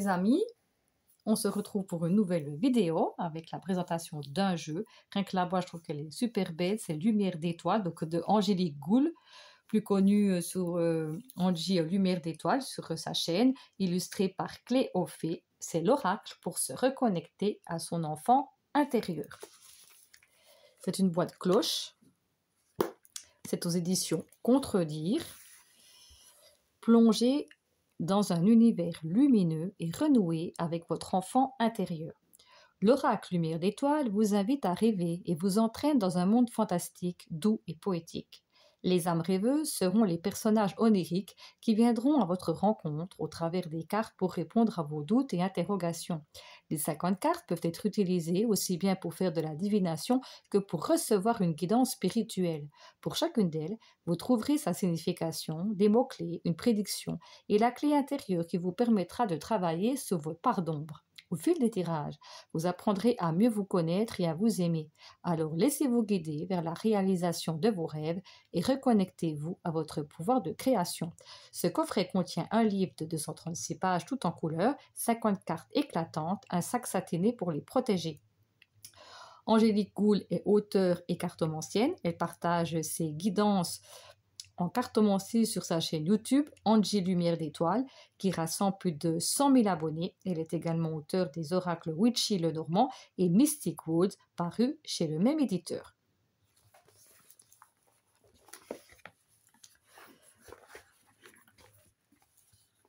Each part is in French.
Les amis, on se retrouve pour une nouvelle vidéo avec la présentation d'un jeu. Rien que là-bas, je trouve qu'elle est super belle. C'est Lumière d'étoiles, donc de Angélique Goul, plus connue sur Angie Lumière d'étoiles sur sa chaîne, illustrée par Cléophée. C'est l'oracle pour se reconnecter à son enfant intérieur. C'est une boîte cloche. C'est aux éditions Contredire. Plongez dans un univers lumineux et renoué avec votre enfant intérieur. L'oracle Lumière d'étoiles vous invite à rêver et vous entraîne dans un monde fantastique, doux et poétique. Les âmes rêveuses seront les personnages oniriques qui viendront à votre rencontre au travers des cartes pour répondre à vos doutes et interrogations. Les 50 cartes peuvent être utilisées aussi bien pour faire de la divination que pour recevoir une guidance spirituelle. Pour chacune d'elles, vous trouverez sa signification, des mots-clés, une prédiction et la clé intérieure qui vous permettra de travailler sur vos parts d'ombre. Au fil des tirages, vous apprendrez à mieux vous connaître et à vous aimer. Alors laissez-vous guider vers la réalisation de vos rêves et reconnectez-vous à votre pouvoir de création. Ce coffret contient un livre de 236 pages tout en couleur, 50 cartes éclatantes, un sac satiné pour les protéger. Angélique Goul est auteure et cartomancienne. Elle partage ses guidances en cartomancie sur sa chaîne YouTube Angie Lumière d'étoiles qui rassemble plus de 100 000 abonnés. Elle est également auteure des oracles Witchy le Normand et Mystic Woods parus chez le même éditeur.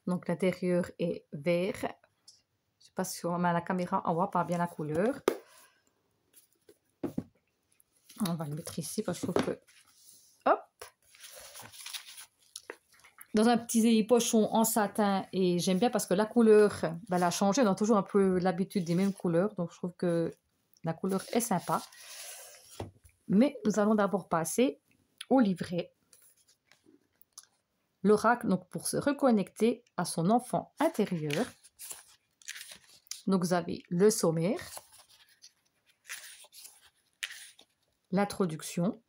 Donc l'intérieur est vert. Je ne sais pas si on met la caméra, on voit pas bien la couleur. On va le mettre ici parce que je trouve que... Hop! Dans un petit pochon en satin et j'aime bien parce que la couleur, elle a changé. On a toujours un peu l'habitude des mêmes couleurs. Donc je trouve que la couleur est sympa. Mais nous allons d'abord passer au livret. L'oracle, donc pour se reconnecter à son enfant intérieur. Donc vous avez le sommaire, l'introduction.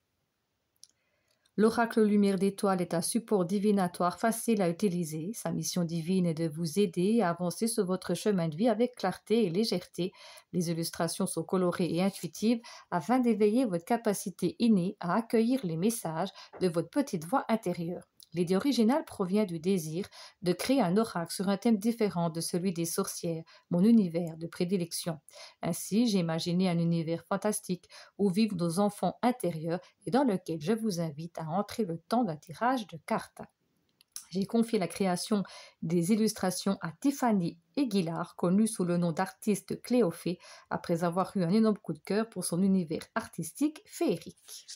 L'oracle Lumière d'étoiles est un support divinatoire facile à utiliser. Sa mission divine est de vous aider à avancer sur votre chemin de vie avec clarté et légèreté. Les illustrations sont colorées et intuitives afin d'éveiller votre capacité innée à accueillir les messages de votre petite voix intérieure. L'idée originale provient du désir de créer un oracle sur un thème différent de celui des sorcières, mon univers de prédilection. Ainsi, j'ai imaginé un univers fantastique où vivent nos enfants intérieurs et dans lequel je vous invite à entrer le temps d'un tirage de cartes. J'ai confié la création des illustrations à Tiffany Aguilar, connue sous le nom d'artiste Cléophée, après avoir eu un énorme coup de cœur pour son univers artistique féerique.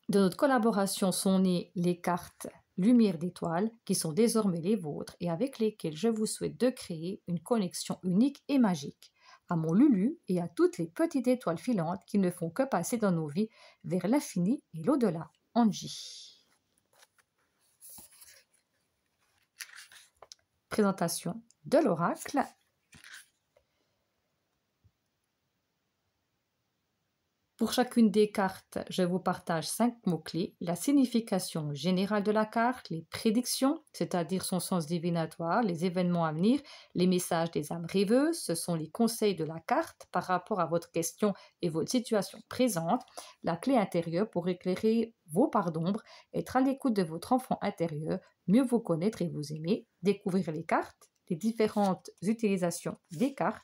De notre collaboration sont nées les cartes Lumière d'étoiles, qui sont désormais les vôtres et avec lesquelles je vous souhaite de créer une connexion unique et magique. À mon Lulu et à toutes les petites étoiles filantes qui ne font que passer dans nos vies vers l'infini et l'au-delà. Angie. Présentation de l'oracle. Pour chacune des cartes, je vous partage 5 mots-clés, la signification générale de la carte, les prédictions, c'est-à-dire son sens divinatoire, les événements à venir, les messages des âmes rêveuses, ce sont les conseils de la carte par rapport à votre question et votre situation présente, la clé intérieure pour éclairer vos parts d'ombre, être à l'écoute de votre enfant intérieur, mieux vous connaître et vous aimer, découvrir les cartes, les différentes utilisations des cartes,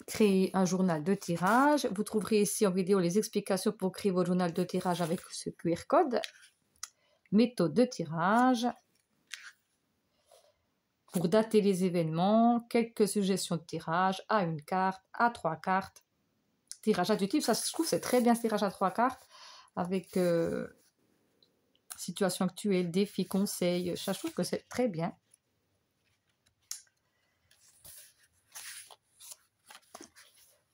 créer un journal de tirage. Vous trouverez ici en vidéo les explications pour créer votre journal de tirage avec ce QR code. Méthode de tirage. Pour dater les événements, quelques suggestions de tirage à une carte, à 3 cartes. Tirage intuitif, ça je trouve c'est très bien ce tirage à 3 cartes avec situation actuelle, défis, conseils. Ça je trouve que c'est très bien.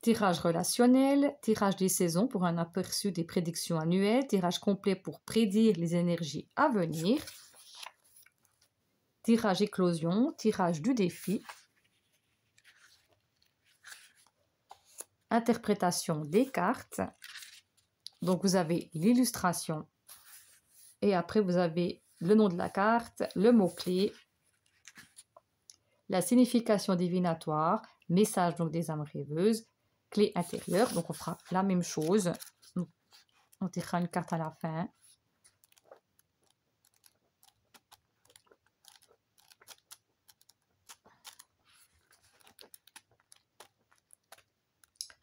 Tirage relationnel, tirage des saisons pour un aperçu des prédictions annuelles, tirage complet pour prédire les énergies à venir, tirage éclosion, tirage du défi, interprétation des cartes. Donc, vous avez l'illustration et après, vous avez le nom de la carte, le mot-clé, la signification divinatoire, message donc des âmes rêveuses, clé intérieure. Donc, on fera la même chose. On tirera une carte à la fin.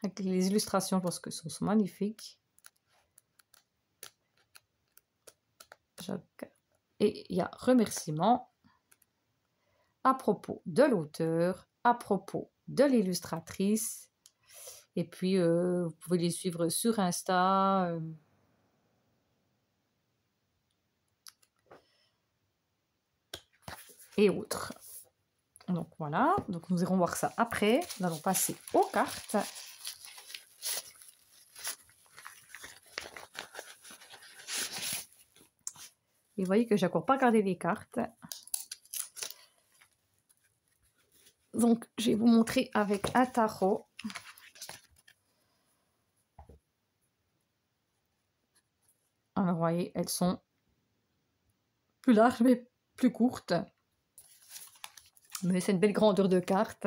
Avec les illustrations, je pense que sont magnifiques. Et il y a remerciements à propos de l'auteur, à propos de l'illustratrice. Et puis, vous pouvez les suivre sur Insta. Et autres. Donc voilà, donc nous irons voir ça après. Nous allons passer aux cartes. Et vous voyez que je n'ai encore pas regardé les cartes. Donc je vais vous montrer avec un tarot. Alors vous voyez, elles sont plus larges mais plus courtes. Mais c'est une belle grandeur de carte.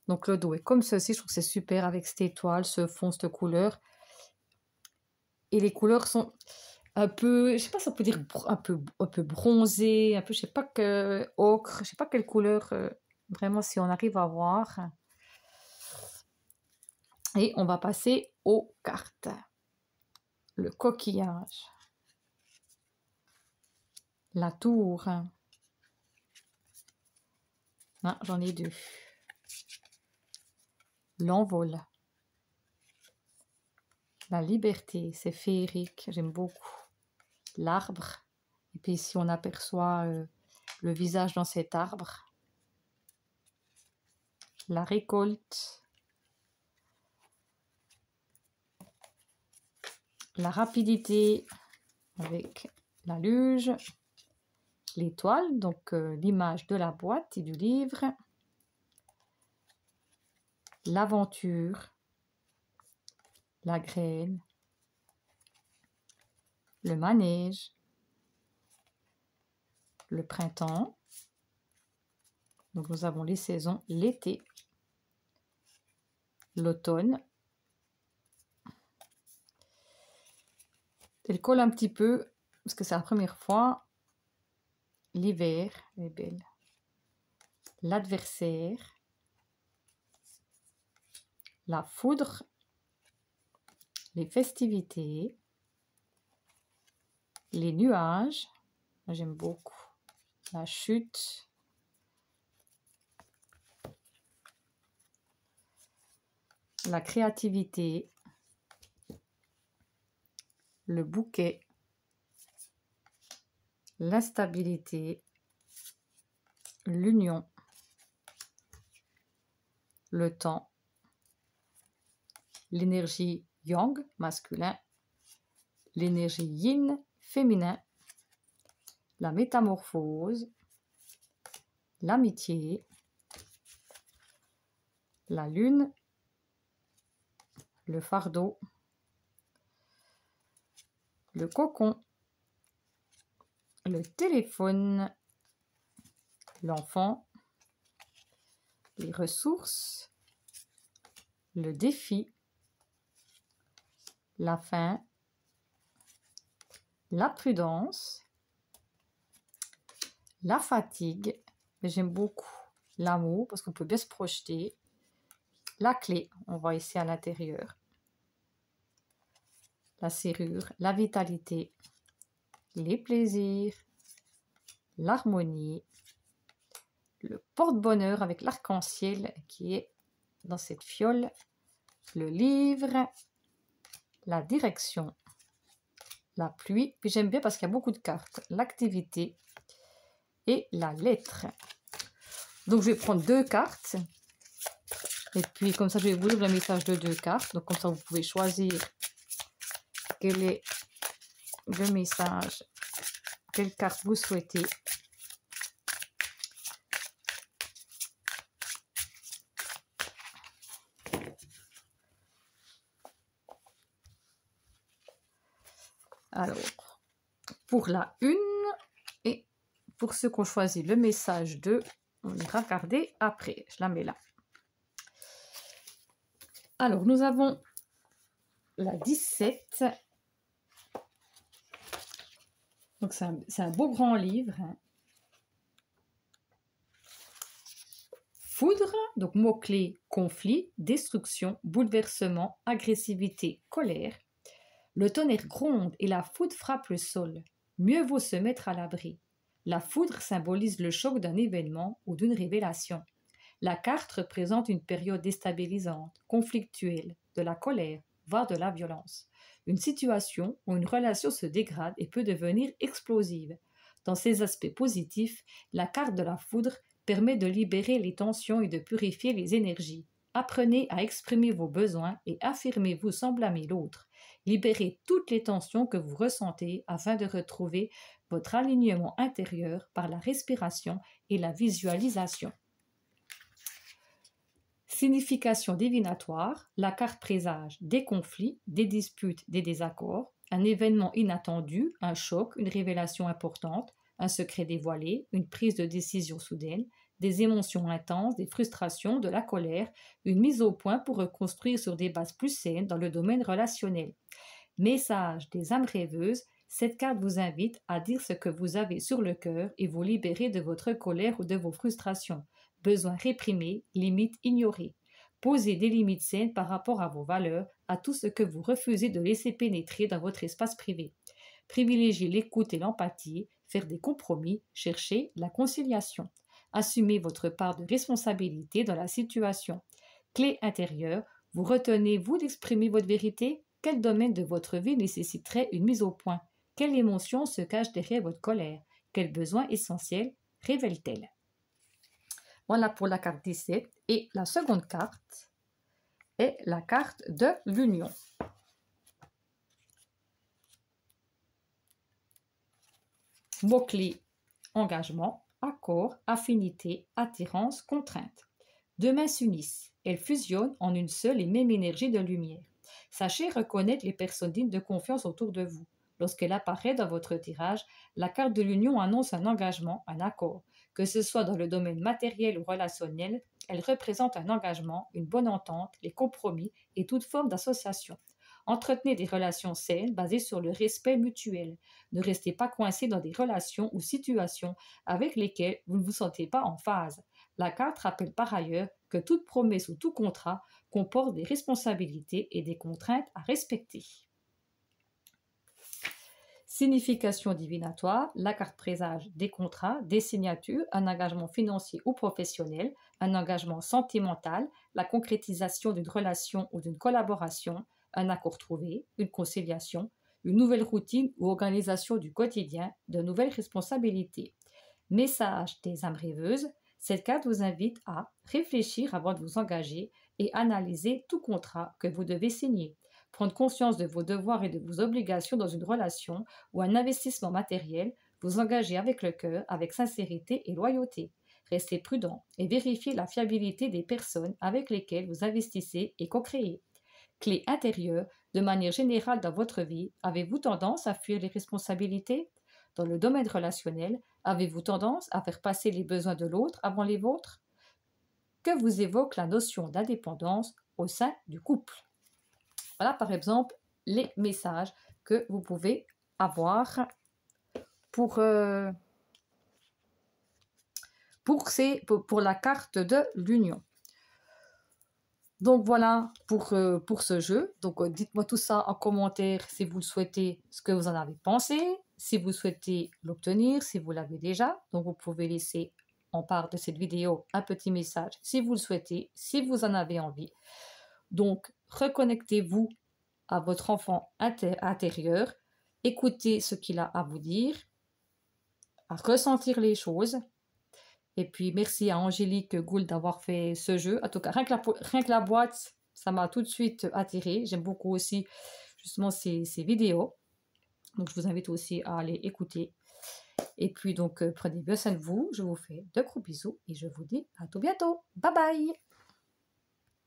Donc le dos est comme ceci, je trouve que c'est super avec cette étoile, ce fond, cette couleur. Et les couleurs sont un peu, je sais pas si on peut dire un peu bronzé, un peu, je sais pas que ocre, je sais pas quelle couleur, vraiment si on arrive à voir. Et on va passer aux cartes. Le coquillage, la tour. Ah, j'en ai deux. L'envol. La liberté, c'est féerique, j'aime beaucoup. L'arbre. Et puis ici, on aperçoit le visage dans cet arbre. La récolte. La rapidité avec la luge. L'étoile, donc l'image de la boîte et du livre. L'aventure. La graine. Le manège. Le printemps. Donc nous avons les saisons, l'été, l'automne. Elle colle un petit peu, parce que c'est la première fois. L'hiver, elle est belle. L'adversaire. La foudre. Les festivités. Les nuages. J'aime beaucoup. La chute. La créativité. Le bouquet. L'instabilité. L'union. Le temps. L'énergie yang, masculin. L'énergie yin, féminin. La métamorphose. L'amitié. La lune. Le fardeau. Le cocon. Le téléphone. L'enfant. Les ressources. Le défi. La fin. La prudence. La fatigue. J'aime beaucoup l'amour parce qu'on peut bien se projeter. La clé, on voit ici à l'intérieur. La serrure, la vitalité, les plaisirs, l'harmonie, le porte-bonheur avec l'arc-en-ciel qui est dans cette fiole, le livre, la direction, la pluie. Puis j'aime bien parce qu'il y a beaucoup de cartes. L'activité et la lettre. Donc je vais prendre deux cartes. Et puis comme ça je vais vous lire le message de deux cartes. Donc comme ça vous pouvez choisir quel est le message, quelle carte vous souhaitez. Alors, pour la 1 et pour ceux qui ont choisi le message 2, on ira regarder après. Je la mets là. Alors, nous avons la 17. Donc, c'est un beau grand livre. Hein. Foudre, donc mot-clé conflit, destruction, bouleversement, agressivité, colère. Le tonnerre gronde et la foudre frappe le sol. Mieux vaut se mettre à l'abri. La foudre symbolise le choc d'un événement ou d'une révélation. La carte représente une période déstabilisante, conflictuelle, de la colère, voire de la violence. Une situation où une relation se dégrade et peut devenir explosive. Dans ses aspects positifs, la carte de la foudre permet de libérer les tensions et de purifier les énergies. Apprenez à exprimer vos besoins et affirmez-vous sans blâmer l'autre. Libérez toutes les tensions que vous ressentez afin de retrouver votre alignement intérieur par la respiration et la visualisation. Signification divinatoire, la carte présage des conflits, des disputes, des désaccords, un événement inattendu, un choc, une révélation importante, un secret dévoilé, une prise de décision soudaine, des émotions intenses, des frustrations, de la colère, une mise au point pour reconstruire sur des bases plus saines dans le domaine relationnel. Message des âmes rêveuses, cette carte vous invite à dire ce que vous avez sur le cœur et vous libérer de votre colère ou de vos frustrations. Besoins réprimés, limites ignorées. Posez des limites saines par rapport à vos valeurs, à tout ce que vous refusez de laisser pénétrer dans votre espace privé. Privilégiez l'écoute et l'empathie, faire des compromis, chercher la conciliation. Assumez votre part de responsabilité dans la situation. Clé intérieure, vous retenez-vous d'exprimer votre vérité? Quel domaine de votre vie nécessiterait une mise au point? Quelle émotion se cache derrière votre colère? Quel besoin essentiel révèle-t-elle? Voilà pour la carte 17. Et la seconde carte est la carte de l'union. Mots-clés: engagement, accord, affinité, attirance, contrainte. Deux mains s'unissent. Elles fusionnent en une seule et même énergie de lumière. Sachez reconnaître les personnes dignes de confiance autour de vous. Lorsqu'elle apparaît dans votre tirage, la carte de l'union annonce un engagement, un accord. Que ce soit dans le domaine matériel ou relationnel, elle représente un engagement, une bonne entente, les compromis et toute forme d'association. Entretenez des relations saines basées sur le respect mutuel. Ne restez pas coincé dans des relations ou situations avec lesquelles vous ne vous sentez pas en phase. La carte rappelle par ailleurs que toute promesse ou tout contrat comporte des responsabilités et des contraintes à respecter. Signification divinatoire, la carte présage des contrats, des signatures, un engagement financier ou professionnel, un engagement sentimental, la concrétisation d'une relation ou d'une collaboration, un accord trouvé, une conciliation, une nouvelle routine ou organisation du quotidien, de nouvelles responsabilités. Message des âmes rêveuses, cette carte vous invite à réfléchir avant de vous engager et analyser tout contrat que vous devez signer. Prendre conscience de vos devoirs et de vos obligations dans une relation ou un investissement matériel, vous engager avec le cœur, avec sincérité et loyauté. Restez prudent et vérifiez la fiabilité des personnes avec lesquelles vous investissez et co-créez. Clé intérieure, de manière générale dans votre vie, avez-vous tendance à fuir les responsabilités? Dans le domaine relationnel, avez-vous tendance à faire passer les besoins de l'autre avant les vôtres? Que vous évoque la notion d'indépendance au sein du couple? Voilà par exemple les messages que vous pouvez avoir pour la carte de l'union. Donc voilà pour ce jeu. Donc dites-moi tout ça en commentaire si vous le souhaitez, ce que vous en avez pensé, si vous souhaitez l'obtenir, si vous l'avez déjà. Donc vous pouvez laisser en part de cette vidéo un petit message si vous le souhaitez, si vous en avez envie. Donc reconnectez-vous à votre enfant intérieur, écoutez ce qu'il a à vous dire, à ressentir les choses. Et puis, merci à Angélique Gould d'avoir fait ce jeu. En tout cas, rien que la boîte, ça m'a tout de suite attiré. J'aime beaucoup aussi, justement, ces vidéos. Donc, je vous invite aussi à aller écouter. Et puis, donc, prenez bien soin de vous. Je vous fais de gros bisous et je vous dis à tout bientôt. Bye bye!